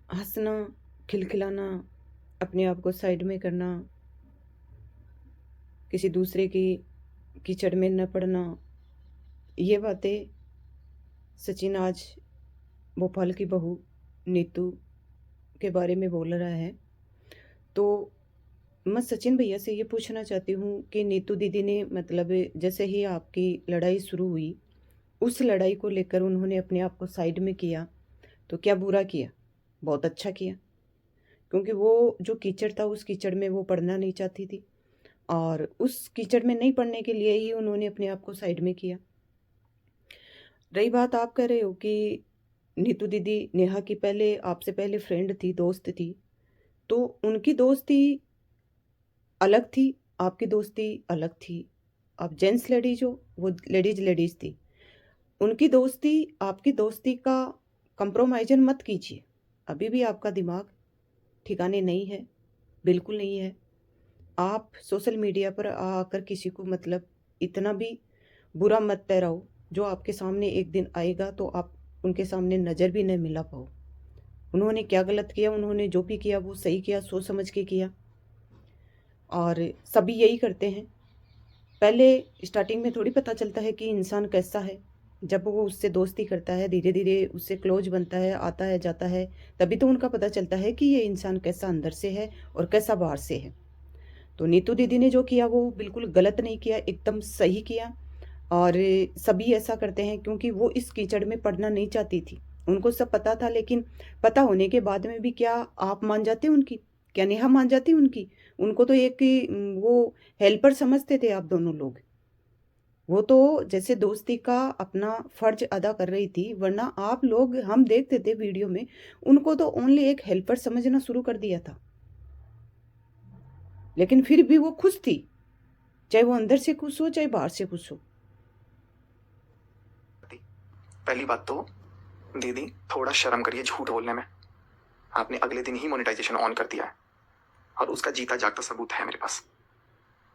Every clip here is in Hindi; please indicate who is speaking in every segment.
Speaker 1: हँसना, खिलखिलाना, अपने आप को साइड में करना, किसी दूसरे की कीचड़ में न पड़ना, ये बातें सचिन आज भोपाल की बहू नीतू के बारे में बोल रहा है। तो मैं सचिन भैया से ये पूछना चाहती हूँ कि नीतू दीदी ने मतलब जैसे ही आपकी लड़ाई शुरू हुई, उस लड़ाई को लेकर उन्होंने अपने आप को साइड में किया, तो क्या बुरा किया? बहुत अच्छा किया, क्योंकि वो जो कीचड़ था उस कीचड़ में वो पड़ना नहीं चाहती थी और उस कीचड़ में नहीं पड़ने के लिए ही उन्होंने अपने आप को साइड में किया। रही बात आप कह रहे हो कि नीतू दीदी नेहा की पहले आपसे पहले फ्रेंड थी, दोस्त थी, तो उनकी दोस्ती अलग थी, आपकी दोस्ती अलग थी। आप जेंट्स लेडीज हो, वो लेडीज लेडीज थी। उनकी दोस्ती आपकी दोस्ती का कंप्रोमाइजन मत कीजिए। अभी भी आपका दिमाग ठिकाने नहीं है, बिल्कुल नहीं है। आप सोशल मीडिया पर आकर किसी को मतलब इतना भी बुरा मत ठहराओ, जो आपके सामने एक दिन आएगा तो आप उनके सामने नज़र भी नहीं मिला पाओ। उन्होंने क्या गलत किया, उन्होंने जो भी किया वो सही किया, सोच समझ के किया और सभी यही करते हैं। पहले स्टार्टिंग में थोड़ी पता चलता है कि इंसान कैसा है। जब वो उससे दोस्ती करता है, धीरे धीरे उससे क्लोज बनता है, आता है जाता है, तभी तो उनका पता चलता है कि ये इंसान कैसा अंदर से है और कैसा बाहर से है। तो नीतू दीदी ने जो किया वो बिल्कुल गलत नहीं किया, एकदम सही किया। और सभी ऐसा करते हैं क्योंकि वो इस कीचड़ में पड़ना नहीं चाहती थी। उनको सब पता था, लेकिन पता होने के बाद में भी क्या आप मान जाते उनकी? क्या नेहा मान जाती उनकी? उनको तो एक वो हेल्पर समझते थे आप दोनों लोग। वो तो जैसे दोस्ती का अपना फर्ज अदा कर रही थी, वरना आप लोग, हम देखते थे वीडियो में, उनको तो ओनली एक हेल्पर समझना शुरू कर दिया था। लेकिन फिर भी वो खुश थी, चाहे वो अंदर से खुश हो चाहे बाहर से खुश हो।
Speaker 2: पहली बात तो दीदी थोड़ा शर्म करिए झूठ बोलने में। आपने अगले दिन ही मोनेटाइजेशन ऑन कर दिया है और उसका जीता जागता सबूत है मेरे पास।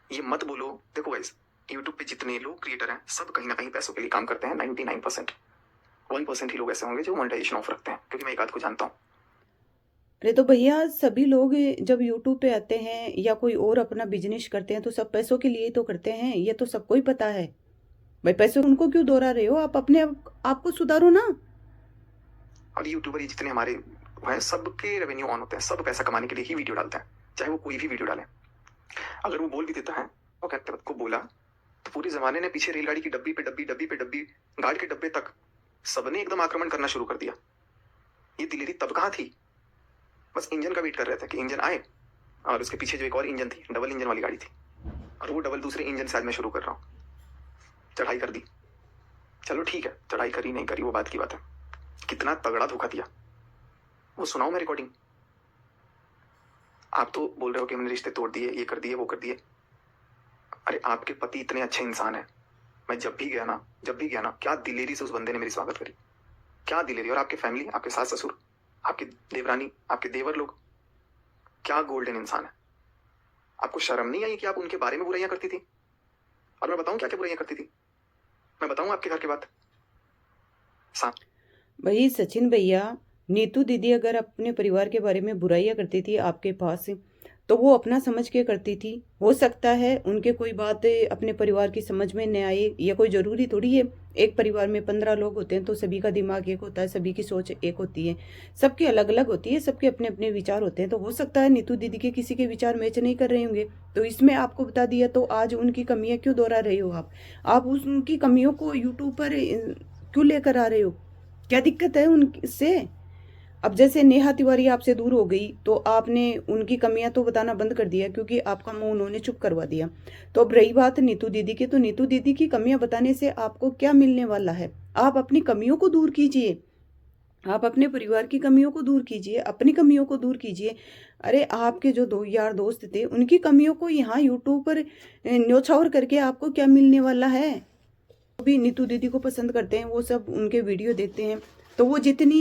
Speaker 2: ये मत बोलो। देखो गाइस, यूट्यूब पे जितने लोग क्रिएटर हैं सब कहीं ना कहीं पैसों के लिए काम करते हैं। 99%। 1% ही लोग ऐसे होंगे जो मोनेटाइजेशन ऑफ रखते हैं, क्योंकि मैं एक आध को जानता हूँ।
Speaker 1: अरे तो भैया, सभी लोग जब यूट्यूब पे आते हैं या कोई और अपना बिजनेस करते हैं तो सब पैसों के लिए ही तो करते हैं, ये तो सबको ही पता है। भाई पैसे उनको क्यों दोहरा रहे हो? आप अपने आप को सुधारो ना।
Speaker 2: और यूट्यूबर ये जितने हमारे हैं सबके रेवेन्यू ऑन होते हैं, सब पैसा कमाने के लिए ही वीडियो डालते हैं, चाहे वो कोई भी वीडियो डाले। अगर वो बोल भी देता है, वो कहते वक्त को बोला, तो पूरे जमाने ने पीछे रेलगाड़ी की डब्बी पे डब्बी, डब्बी पे डब्बी, गार्ड के डब्बे तक सबने एकदम आक्रमण करना शुरू कर दिया। ये दिलेरी तब कहाँ थी? बस इंजन का वेट कर रहे थे कि इंजन आए, और उसके पीछे जो एक और इंजन थी, डबल इंजन वाली गाड़ी थी, और वो डबल दूसरे इंजन से आज मैं शुरू कर रहा हूँ। चढ़ाई कर दी, चलो ठीक है, चढ़ाई करी नहीं करी वो बात की बात है। कितना तगड़ा धोखा दिया वो सुनाओ मैं रिकॉर्डिंग। आप तो बोल रहे हो कि हमने रिश्ते तोड़ दिए, ये कर दिए, वो कर दिए। अरे आपके पति इतने अच्छे इंसान है, मैं जब भी गया ना, क्या दिलेरी से उस बंदे ने मेरी स्वागत करी, क्या दिलेरी। और आपके फैमिली, आपके सास ससुर, आपकी देवरानी, आपके देवर लोग, क्या गोल्डन इंसान है। आपको शर्म नहीं आई कि आप उनके बारे में बुराइयां करती थी? और मैं बताऊं क्या क्या बुराइयां करती थी? मैं बताऊं आपके घर के बात?
Speaker 1: भाई सचिन भैया, नीतू दीदी अगर अपने परिवार के बारे में बुराइयां करती थी आपके पास, तो वो अपना समझ के करती थी। हो सकता है उनके कोई बात अपने परिवार की समझ में न आए, या कोई ज़रूरी थोड़ी है। एक परिवार में 15 लोग होते हैं तो सभी का दिमाग एक होता है, सभी की सोच एक होती है, सबकी अलग अलग होती है, सबके अपने अपने विचार होते हैं। तो हो सकता है नीतू दीदी के किसी के विचार मैच नहीं कर रहे होंगे, तो इसमें आपको बता दिया। तो आज उनकी कमियां क्यों दोहरा रहे हो आप उनकी कमियों को यूट्यूब पर क्यों लेकर आ रहे हो? क्या दिक्कत है उनसे? अब जैसे नेहा तिवारी आपसे दूर हो गई तो आपने उनकी कमियां तो बताना बंद कर दिया, क्योंकि आपका मुंह उन्होंने चुप करवा दिया। तो अब रही बात नीतू दीदी की, तो नीतू दीदी की कमियां बताने से आपको क्या मिलने वाला है? आप अपनी कमियों को दूर कीजिए, आप अपने परिवार की कमियों को दूर कीजिए, अपनी कमियों को दूर कीजिए। अरे आपके जो दो यार दोस्त थे उनकी कमियों को यहाँ यूट्यूब पर न्योछावर करके आपको क्या मिलने वाला है? भी नीतू दीदी को पसंद करते हैं, वो सब उनके वीडियो देखते हैं। तो वो जितनी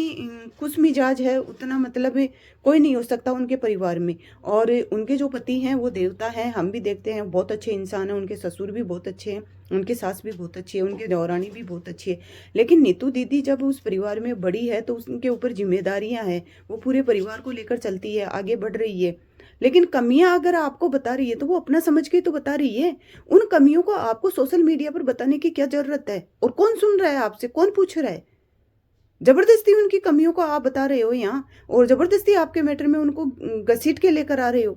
Speaker 1: खुश मिजाज है उतना मतलब कोई नहीं हो सकता उनके परिवार में। और उनके जो पति हैं वो देवता हैं, हम भी देखते हैं बहुत अच्छे इंसान हैं, उनके ससुर भी बहुत अच्छे हैं, उनकी सास भी बहुत अच्छी है, उनकी देवरानी भी बहुत अच्छी है। लेकिन नीतू दीदी जब उस परिवार में बड़ी है तो उनके ऊपर जिम्मेदारियां हैं, वो पूरे परिवार को लेकर चलती है, आगे बढ़ रही है। लेकिन कमियां अगर आपको बता रही है तो वो अपना समझ के तो बता रही है। उन कमियों को आपको सोशल मीडिया पर बताने की क्या जरूरत है? और कौन सुन रहा है आपसे, कौन पूछ रहा है? जबरदस्ती उनकी कमियों को आप बता रहे हो यहाँ, और जबरदस्ती आपके मैटर में उनको घसीट के लेकर आ रहे हो।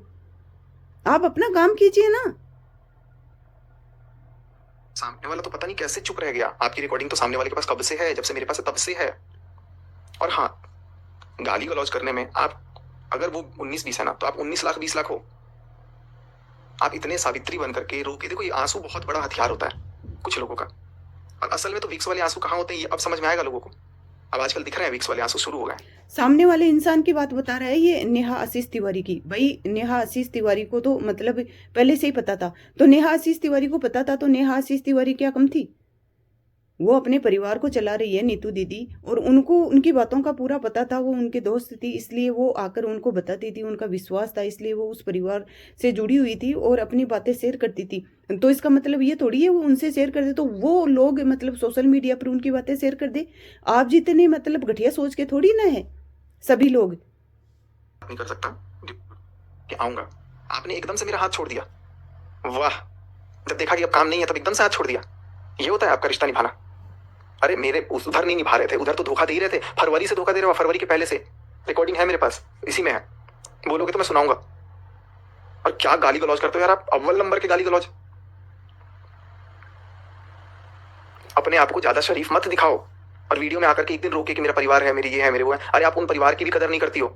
Speaker 1: आप अपना काम कीजिए ना।
Speaker 2: सामने वाला तो पता नहीं कैसे चुप रह गया। आपकी रिकॉर्डिंग तो सामने वाले के पास कब से है, जब से मेरे पास है तब से है। और हाँ, गाली गलौज करने में आप, अगर वो 19-20 है ना, तो आप 19 लाख 20 लाख हो। आप इतने सावित्री बन करके रो के देखो, ये आंसू बहुत बड़ा हथियार होता है कुछ लोगों का। और असल में तो विक्स वाले आंसू कहाँ होते हैं ये अब समझ में आएगा लोगों को। अब आजकल दिख रहे हैं विक्स वाले आंसू शुरू हो गए।
Speaker 1: सामने वाले इंसान की बात बता रहा है ये नेहा आशीष तिवारी की। भाई नेहा आशीष तिवारी को तो मतलब पहले से ही पता था। तो नेहा आशीष तिवारी को पता था तो नेहा आशीष तिवारी क्या कम थी? वो अपने परिवार को चला रही है नीतू दीदी, और उनको उनकी बातों का पूरा पता था। वो उनके दोस्त थी इसलिए वो आकर उनको बताती थी, उनका विश्वास था इसलिए वो उस परिवार से जुड़ी हुई थी और अपनी बातें शेयर करती थी। तो इसका मतलब ये थोड़ी है वो उनसे शेयर कर दे तो वो लोग मतलब सोशल मीडिया पर उनकी बातें शेयर कर दे। आप जितने मतलब घटिया सोच के थोड़ी ना है सभी लोग।
Speaker 2: नहीं कर सकता कि आऊंगा, आपने एकदम से मेरा हाथ छोड़ दिया। वाह, जब देखा कि अब काम नहीं है तब एकदम से हाथ छोड़ दिया। ये होता है आपका रिश्ता निभाना। अरे मेरे उधर नहीं निभा रहे थे, उधर तो धोखा दे ही रहे थे। फरवरी से धोखा दे रहे हो, फरवरी के पहले से रिकॉर्डिंग है मेरे पास, इसी में है। बोलोगे तो मैं सुनाऊंगा। और क्या गाली गलौज करते हो यार आप, अव्वल नंबर के गाली गलौज। अपने आप को ज्यादा शरीफ मत दिखाओ और वीडियो में आकर के एक दिन रोके कि मेरा परिवार है, मेरी ये है, मेरे वो है। अरे आप उन परिवार की भी कदर नहीं करती हो।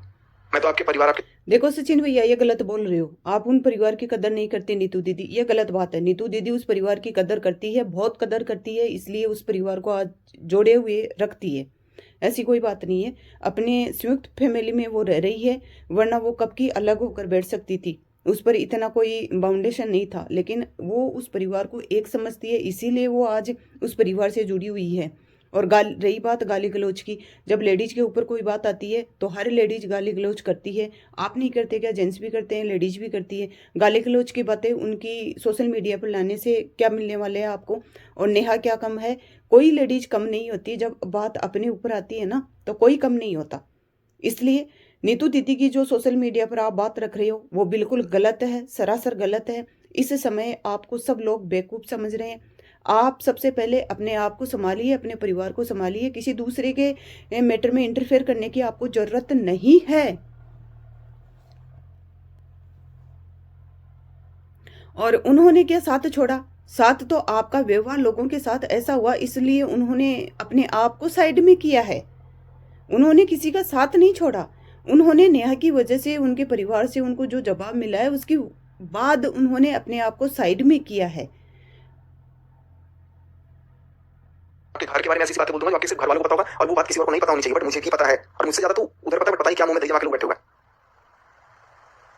Speaker 2: मैं तो आपके परिवार, आपके
Speaker 1: देखो सचिन भैया, ये गलत बोल रहे हो। आप उन परिवार की कदर नहीं करती नीतू दीदी, ये गलत बात है। नीतू दीदी उस परिवार की कदर करती है, बहुत कदर करती है, इसलिए उस परिवार को आज जोड़े हुए रखती है। ऐसी कोई बात नहीं है। अपने संयुक्त फैमिली में वो रह रही है, वरना वो कब की अलग होकर बैठ सकती थी। उस पर इतना कोई बाउंडेशन नहीं था, लेकिन वो उस परिवार को एक समझती है, इसीलिए वो आज उस परिवार से जुड़ी हुई है। और रही बात गाली गलौज की, जब लेडीज के ऊपर कोई बात आती है तो हर लेडीज गाली गलौज करती है। आप नहीं करते क्या? जेंट्स भी करते हैं, लेडीज भी करती है। गाली गलौज की बातें उनकी सोशल मीडिया पर लाने से क्या मिलने वाले हैं आपको? और नेहा क्या कम है? कोई लेडीज कम नहीं होती। जब बात अपने ऊपर आती है ना तो कोई कम नहीं होता। इसलिए नीतू दीदी की जो सोशल मीडिया पर आप बात रख रहे हो वो बिल्कुल गलत है, सरासर गलत है। इस समय आपको सब लोग बेवकूफ समझ रहे हैं। आप सबसे पहले अपने आप को संभालिए, अपने परिवार को संभालिए। किसी दूसरे के मैटर में इंटरफेयर करने की आपको जरूरत नहीं है। और उन्होंने क्या साथ छोड़ा? साथ तो आपका व्यवहार लोगों के साथ ऐसा हुआ इसलिए उन्होंने अपने आप को साइड में किया है। उन्होंने किसी का साथ नहीं छोड़ा। उन्होंने नेहा की वजह से उनके परिवार से उनको जो जवाब मिला है उसके बाद उन्होंने अपने आप को साइड में किया है।
Speaker 2: आपके घर के बारे में ऐसी बातें बोल दूंगा जो आपके सिर्फ घर वालों को पता होगा, और वो बात किसी और को नहीं पता होनी चाहिए, बट मुझे ही पता है। और मुझसे ज्यादा तो उधर पता है, पता नहीं क्या मुंह में दही जमा के लोग बैठे हुए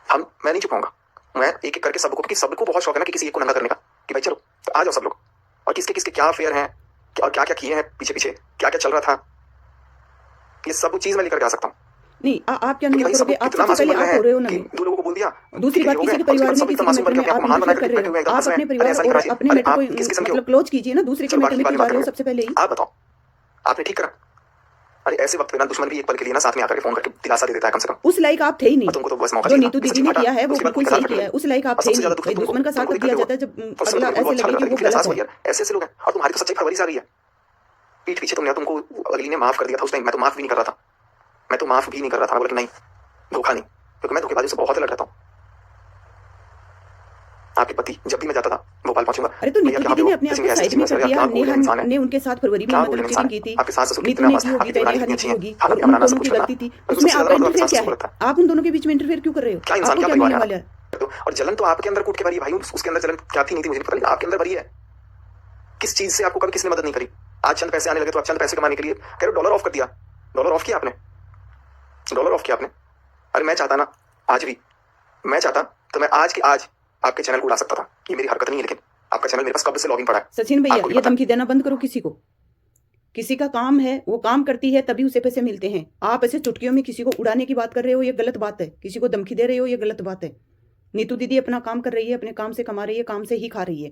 Speaker 2: हैं। मैं नहीं चुपाऊंगा। मैं एक एक करके सबको, क्योंकि सबको बहुत शौक है ना कि किसी एक को नंगा करने का, कि भाई चलो तो आ जाओ सब लोग, और किसके किसके क्या अफेयर हैं और क्या क्या किए हैं पीछे पीछे, क्या क्या चल रहा था, ये सब चीज मैं लेकर के आ सकता हूँ।
Speaker 1: नहीं आप क्या नहीं करोगे? आप सबसे पहले आप हो रहे हो ना।
Speaker 2: दो लोगों को बोल दिया।
Speaker 1: दूसरी बात, किसी के परिवार में किसी मैटर में आप इंटरफेयर कर रहे हो। आप अपने परिवार और अपने मैटर को मतलब क्लोज कीजिए ना, दूसरे के मैटर में क्यों जा रहे हो सबसे पहले ही?
Speaker 2: आप बताओ, आपने ठीक करा? अरे ऐसे वक्त पे ना दुश्मन भी एक पल के लिए ना साथ में आकर के फोन करके दिलासा दे देता है कम से कम।
Speaker 1: उस लायक आप थे ही नहीं।
Speaker 2: तुमको तो बस मौका
Speaker 1: जो नीतू दीदी ने किया है वो बिल्कुल सही किया है। उस लायक आप थे ही नहीं। भाई दुश्मन का साथ कब दिया जाता है? जब अगला ऐसे लगे कि वो गलत है।
Speaker 2: ऐसे ऐसे लोग हैं। और तुम्हारी तो सच्चाई फरवरी से आ रही है। पीठ पीछे तुमको अगली ने माफ कर दिया था उस टाइम, मैं तो माफ भी नहीं कर रहा था। मैं तो माफ भी नहीं कर रहा था। बोला कि नहीं, धोखा नहीं, क्योंकि मैं धोखेबाजी से बहुत अलग रहता हूँ। आपके पति जब भी मैं जाता था भोपाल पहुंचूंगा।
Speaker 1: अरे तो नीतू दीदी ने अपने आप को साइड में कर दिया। नेहा ने उनके साथ फरवरी में मतलब चीटिंग की थी। नीतू ने की होगी, चाहे नेहा ने की होगी, और उन दोनों की गलती थी। उसमें आपका इंटरफेयर क्या है? आप उन दोनों के बीच में इंटरफेयर क्यों कर रहे हो? आपको क्या मिलने वाला है?
Speaker 2: और जलन तो आपके अंदर कूट के भरी है भाई। उसके अंदर जलन क्या थी नहीं थी मुझे पता नहीं, आपके अंदर भरी है। किस चीज से आपको कभी किसने मदद नहीं करी? आज चंद पैसे आने लगे तो आप चंद पैसे कमाने के लिए कह रहे डॉलर ऑफ कर दिया। डॉलर ऑफ किया आपने, डॉलर ऑफ किया आपने। अरे मैं चाहता ना, आज भी मैं चाहता तो मैं आज के आज आपके चैनल को उड़ा सकता था। ये मेरी हरकत नहीं है, लेकिन आपका चैनल मेरे पास कब से लॉगिन पड़ा है।
Speaker 1: सचिन भैया ये धमकी देना बंद करो किसी को। किसी का काम है, वो काम करती है तभी उसे पैसे मिलते हैं। आप ऐसे चुटकियों में किसी को उड़ाने की बात कर रहे हो, ये गलत बात है। किसी को धमकी दे रहे हो, ये गलत बात है। नीतू दीदी अपना काम कर रही है, अपने काम से कमा रही है, काम से ही खा रही है।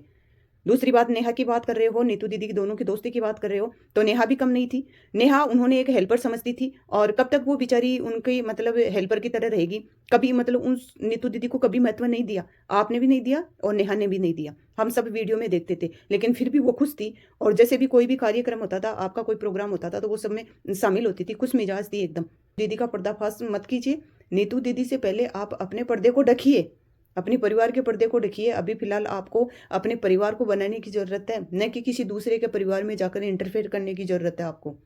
Speaker 1: दूसरी बात, नेहा की बात कर रहे हो, नीतू दीदी की दोनों की दोस्ती की बात कर रहे हो, तो नेहा भी कम नहीं थी। नेहा उन्होंने एक हेल्पर समझती थी, और कब तक वो बेचारी उनकी मतलब हेल्पर की तरह रहेगी। कभी मतलब उन नीतू दीदी को कभी महत्व नहीं दिया, आपने भी नहीं दिया और नेहा ने भी नहीं दिया। हम सब वीडियो में देखते थे, लेकिन फिर भी वो खुश थी। और जैसे भी कोई भी कार्यक्रम होता था, आपका कोई प्रोग्राम होता था, तो वो सब में शामिल होती थी, खुश मिजाज थी एकदम। दीदी का पर्दाफाश मत कीजिए। नीतू दीदी से पहले आप अपने पर्दे को ढकिए, अपने परिवार के पर्दे को ढकिए। अभी फिलहाल आपको अपने परिवार को बनाने की जरूरत है, न कि किसी दूसरे के परिवार में जाकर इंटरफेयर करने की जरूरत है आपको।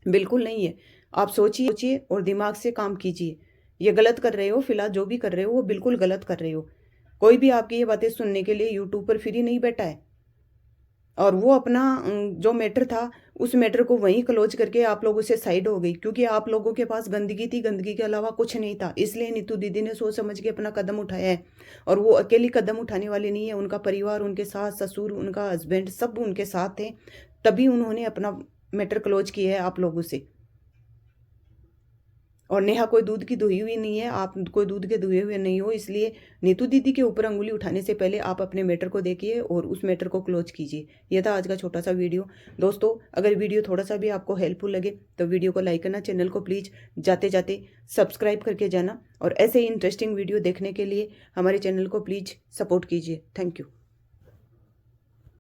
Speaker 1: बिल्कुल नहीं है। आप सोचिए और दिमाग से काम कीजिए। ये गलत कर रहे हो, फिलहाल जो भी कर रहे हो वो बिल्कुल गलत कर रहे हो। कोई भी आपकी ये बातें सुनने के लिए यूट्यूब पर फ्री नहीं बैठा है। और वो अपना जो मैटर था, उस मैटर को वहीं क्लोज करके आप लोगों से साइड हो गई, क्योंकि आप लोगों के पास गंदगी थी, गंदगी के अलावा कुछ नहीं था। इसलिए नीतू दीदी ने सोच समझ के अपना कदम उठाया है। और वो अकेली कदम उठाने वाली नहीं है, उनका परिवार, उनके सास ससुर, उनका हस्बैंड सब उनके साथ थे, तभी उन्होंने अपना मैटर क्लोज किया है आप लोगों से। और नेहा कोई दूध की दुही हुई नहीं है, आप कोई दूध के दुहे हुए नहीं हो। इसलिए नीतू दीदी के ऊपर अंगुली उठाने से पहले आप अपने मैटर को देखिए और उस मैटर को क्लोज कीजिए। यह था आज का छोटा सा वीडियो। दोस्तों, अगर वीडियो थोड़ा सा भी आपको हेल्पफुल लगे तो वीडियो को लाइक करना, चैनल को प्लीज़ जाते जाते सब्सक्राइब करके जाना, और ऐसे ही इंटरेस्टिंग वीडियो देखने के लिए हमारे चैनल को प्लीज़ सपोर्ट कीजिए। Thank you.